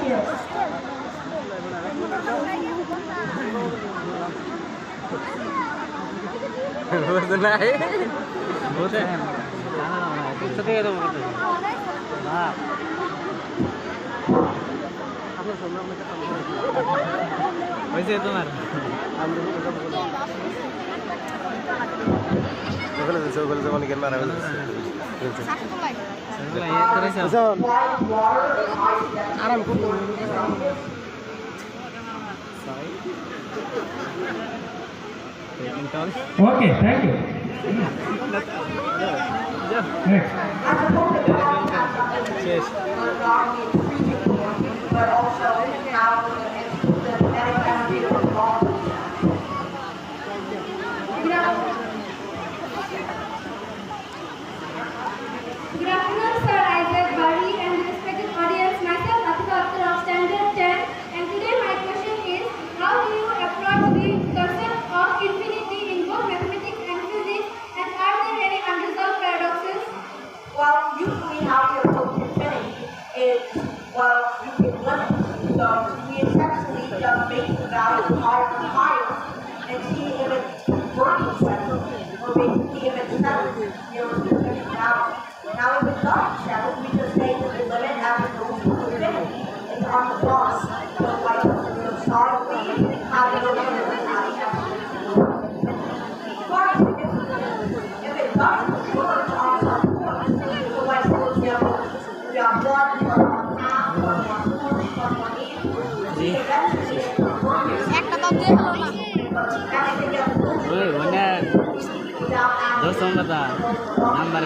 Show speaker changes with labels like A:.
A: नहीं बोलते हैं कुछ तो ये तो बोलते हैं हाँ वैसे तुम्हारा
B: Boleh zaman ikan mana?
A: Aram ku.
C: Okay, thank you. Next.
A: Yes.
D: But also how the medical involved.
E: Good afternoon, Sir Isaac Bari and the respected audience. Myself, Atika Akhtar of Standard 10. And today my question is, how do you approach the concept of infinity in both mathematics and physics? And are there any unresolved paradoxes?
D: Well, usually how we approach infinity is, well, you can limit. So we essentially just make the value higher and higher and see if it's working better, or basically if it's settled, the value. Now, if it doesn't settle, we just say that the limit as it goes to infinity is on the cross. So, like, historically, how do you limit it? How do you have to do it? But if it doesn't work on some point, so like, for example, we have 1 plus 1/2 plus 1/4 plus 1/8, eventually it will work.
A: Without adding, 2 number